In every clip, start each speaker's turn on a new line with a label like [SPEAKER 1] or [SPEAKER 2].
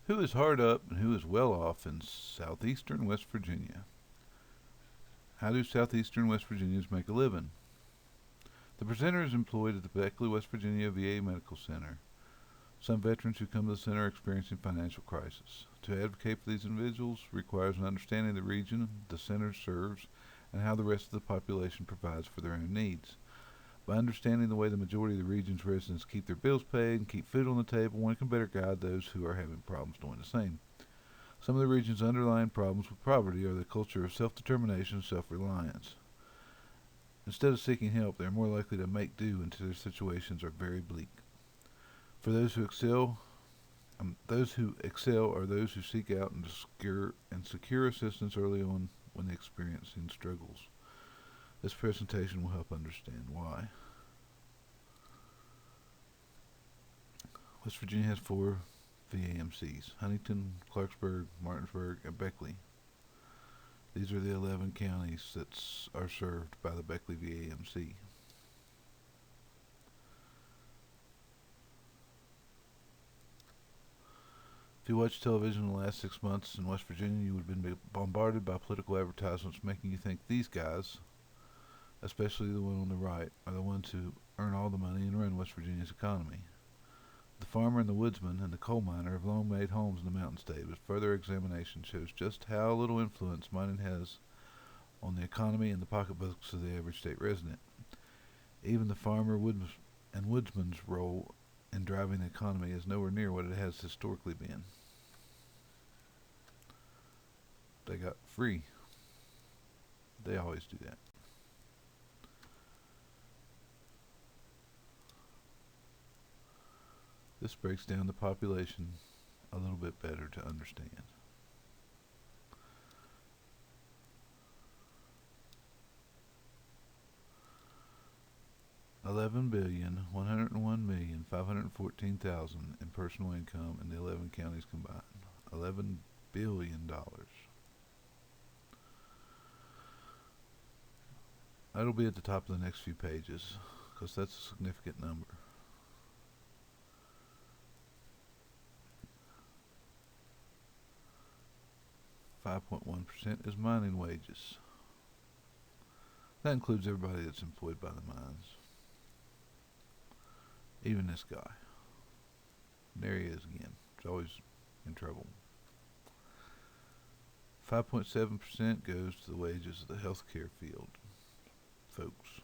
[SPEAKER 1] Who is hard up and who is well off in southeastern West Virginia? How do southeastern West Virginians make a living? The presenter is employed at the Beckley, West Virginia VA Medical Center. Some veterans who come to the center are experiencing financial crisis. To advocate for these individuals requires an understanding of the region the center serves and how the rest of the population provides for their own needs. By understanding the way the majority of the region's residents keep their bills paid and keep food on the table, one can better guide those who are having problems doing the same. Some of the region's underlying problems with poverty are the culture of self-determination and self-reliance. Instead of seeking help, they are more likely to make do until their situations are very bleak. For those who excel are those who seek out and secure assistance early on when experiencing struggles. This presentation will help understand why. West Virginia has 4 VAMCs: Huntington, Clarksburg, Martinsburg, and Beckley. These are the 11 counties that are served by the Beckley VAMC. If you watch television in the last 6 months in West Virginia, you would have been bombarded by political advertisements making you think these guys, especially the one on the right, are the ones who earn all the money and run West Virginia's economy. The farmer and the woodsman and the coal miner have long made homes in the mountain state, but further examination shows just how little influence mining has on the economy and the pocketbooks of the average state resident. Even the farmer and woodsman's role in driving the economy is nowhere near what it has historically been. They got free. They always do that. This breaks down the population a little bit better to understand. $11,101,514,000 in personal income in the 11 counties combined. $11 billion. That'll be at the top of the next few pages, because that's a significant number. .1% is mining wages. That includes everybody that's employed by the mines. Even this guy. There he is again. He's always in trouble. 5.7% goes to the wages of the healthcare field, folks.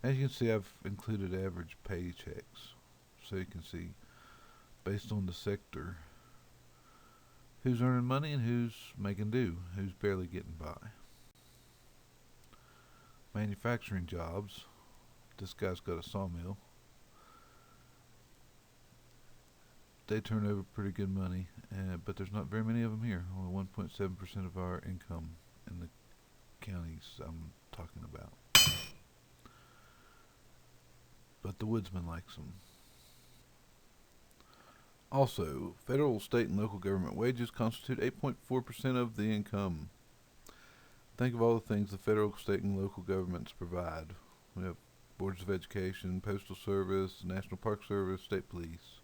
[SPEAKER 1] As you can see, I've included average paychecks, so you can see, based on the sector, who's earning money and who's making do, who's barely getting by. Manufacturing jobs. This guy's got a sawmill. They turn over pretty good money, but there's not very many of them here. Only 1.7% of our income in the counties I'm talking about. But the woodsman likes them. Also, federal, state, and local government wages constitute 8.4% of the income. Think of all the things the federal, state, and local governments provide. We have boards of education, postal service, national park service, state police.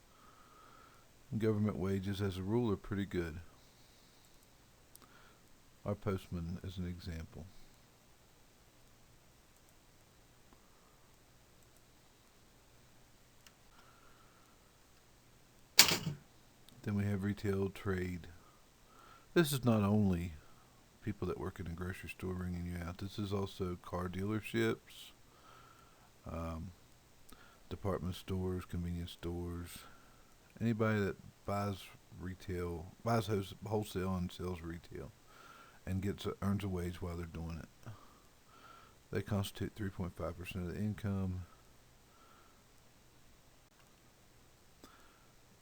[SPEAKER 1] Government wages, as a rule, are pretty good. Our postman is an example. Then we have retail trade. This is not only people that work in a grocery store ringing you out. This is also car dealerships, department stores, convenience stores. Anybody that buys wholesale and sells retail, and earns a wage while they're doing it. They constitute 3.5% of the income.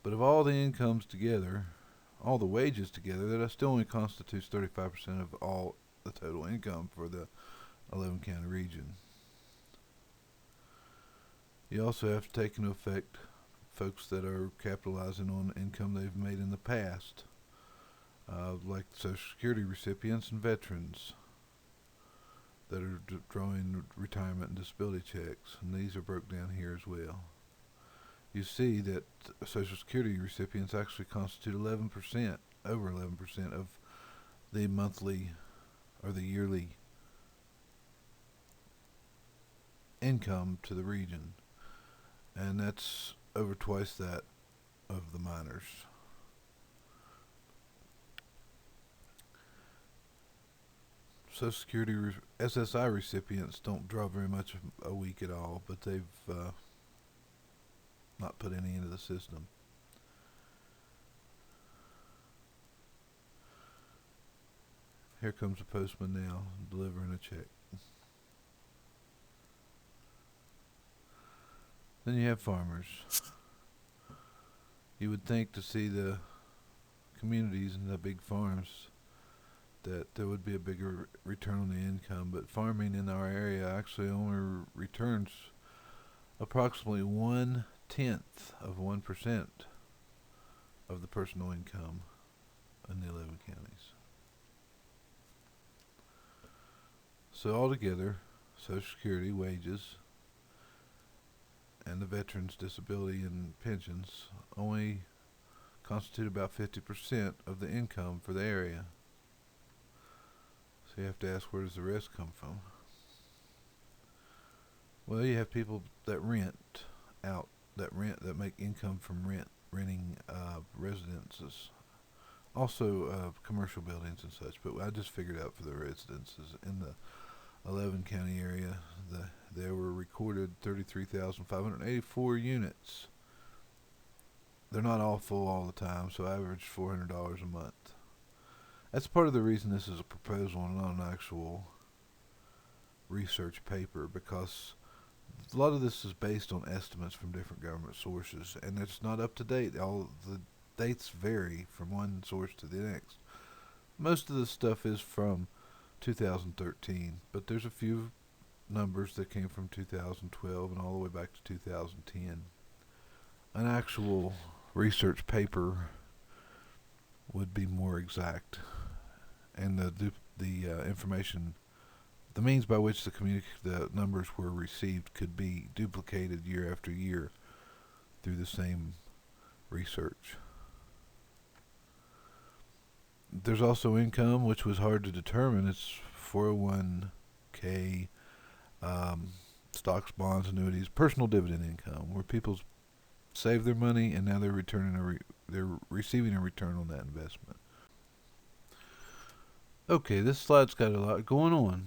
[SPEAKER 1] But of all the incomes together, all the wages together, that still only constitutes 35% of all the total income for the 11 county region. You also have to take into effect folks that are capitalizing on income they've made in the past, like Social Security recipients and veterans that are drawing retirement and disability checks, and these are broke down here as well. you see that Social Security recipients actually constitute 11%, over 11% of the monthly or the yearly income to the region, and that's over twice that of the minors. Social Security SSI recipients don't draw very much a week at all, but they've not put any into the system. Here comes a postman now delivering a check. Then you have farmers. You would think to see the communities and the big farms that there would be a bigger return on the income, but farming in our area actually only returns approximately 1/10 of 1% of the personal income in the 11 counties. So altogether, Social Security, wages, and the veterans' disability and pensions only constitute about 50% of the income for the area. So you have to ask, where does the rest come from? Well, you have people that rent out, that make income from renting residences. Also commercial buildings and such, but I just figured out for the residences in the 11 county area, there were recorded 33,584 units. They're not all full all the time, so average $400 a month. That's part of the reason this is a proposal and not an actual research paper, because a lot of this is based on estimates from different government sources, and it's not up to date. All the dates vary from one source to the next. Most of the stuff is from 2013, but there's a few numbers that came from 2012 and all the way back to 2010. An actual research paper would be more exact, and the information, the means by which the numbers were received could be duplicated year after year through the same research. There's also income, which was hard to determine. It's 401k, stocks, bonds, annuities, personal dividend income, where people save their money and now they're receiving a return on that investment. Okay, this slide's got a lot going on.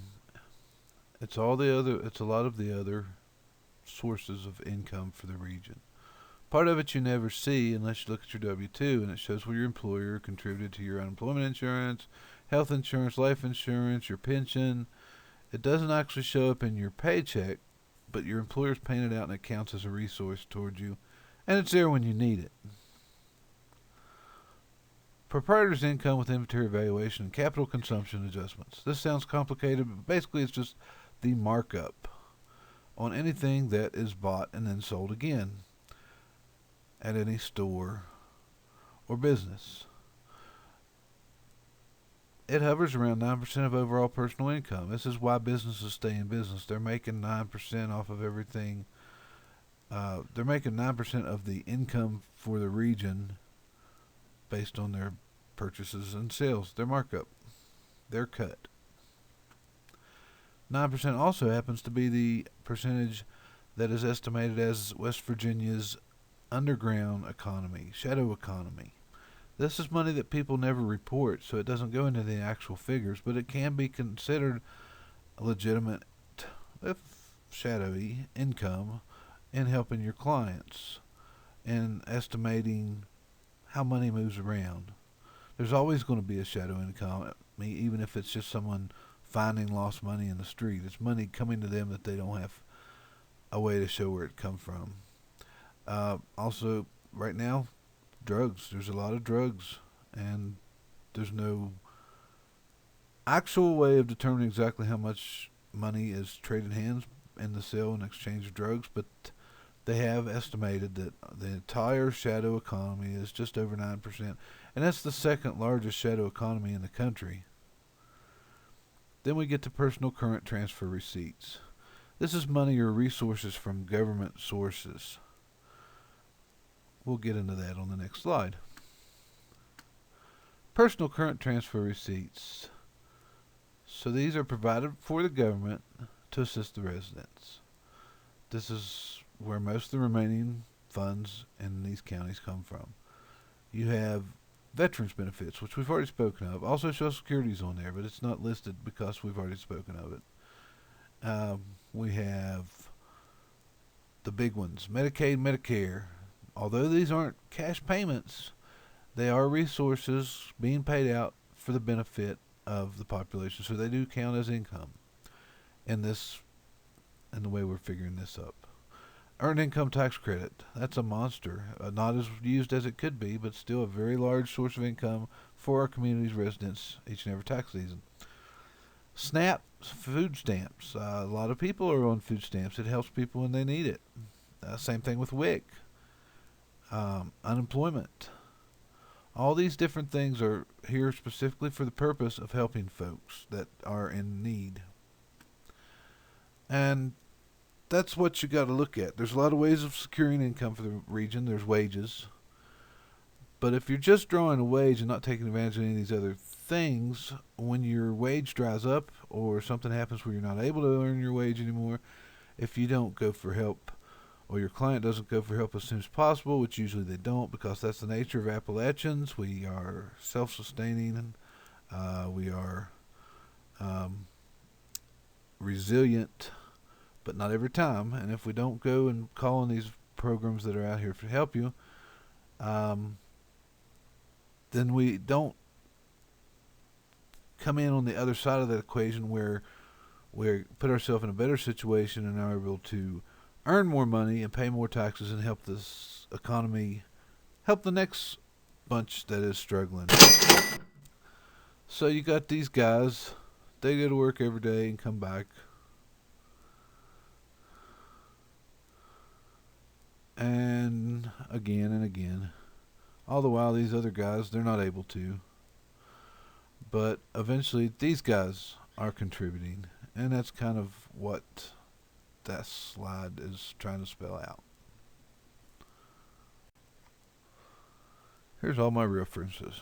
[SPEAKER 1] It's a lot of the other sources of income for the region. Part of it you never see unless you look at your W-2, and it shows where your employer contributed to your unemployment insurance, health insurance, life insurance, your pension. It doesn't actually show up in your paycheck, but your employer's paying it out and it counts as a resource towards you, and it's there when you need it. Proprietor's income with inventory valuation and capital consumption adjustments. This sounds complicated, but basically it's just the markup on anything that is bought and then sold again at any store or business. It hovers around 9% of overall personal income. This is why businesses stay in business. They're making 9% off of everything. They're making 9% of the income for the region based on their purchases and sales, their markup, their cut. 9% also happens to be the percentage that is estimated as West Virginia's underground economy, shadow economy. This is money that people never report, so it doesn't go into the actual figures, but it can be considered a legitimate, if shadowy, income in helping your clients and estimating how money moves around. There's always going to be a shadow income, even if it's just someone finding lost money in the street. It's money coming to them that they don't have a way to show where it come from. Also, right now, drugs. There's a lot of drugs, and there's no actual way of determining exactly how much money is traded hands in the sale and exchange of drugs, but they have estimated that the entire shadow economy is just over 9%, and that's the second largest shadow economy in the country. Then we get to personal current transfer receipts. This is money or resources from government sources. We'll get into that on the next slide. Personal current transfer receipts. So these are provided for the government to assist the residents. This is where most of the remaining funds in these counties come from. You have veterans benefits, which we've already spoken of. Also, Social Security's on there, but it's not listed because we've already spoken of it. We have the big ones, Medicaid, Medicare. Although these aren't cash payments, they are resources being paid out for the benefit of the population, so they do count as income in the way we're figuring this up. Earned income tax credit. That's a monster. Not as used as it could be, but still a very large source of income for our community's residents each and every tax season. SNAP, food stamps. A lot of people are on food stamps. It helps people when they need it. Same thing with WIC. Unemployment. All these different things are here specifically for the purpose of helping folks that are in need. And that's what you got to look at. There's a lot of ways of securing income for the region. There's wages. But if you're just drawing a wage and not taking advantage of any of these other things, when your wage dries up or something happens where you're not able to earn your wage anymore, if you don't go for help or your client doesn't go for help as soon as possible, which usually they don't because that's the nature of Appalachians. We are self-sustaining. We are resilient, but not every time. And if we don't go and call on these programs that are out here to help you, then we don't come in on the other side of that equation where we put ourselves in a better situation and are able to earn more money and pay more taxes and help this economy, help the next bunch that is struggling. So you got these guys, they go to work every day and come back. And again. All the while these other guys, they're not able to. But eventually these guys are contributing. And that's kind of what that slide is trying to spell out. Here's all my references.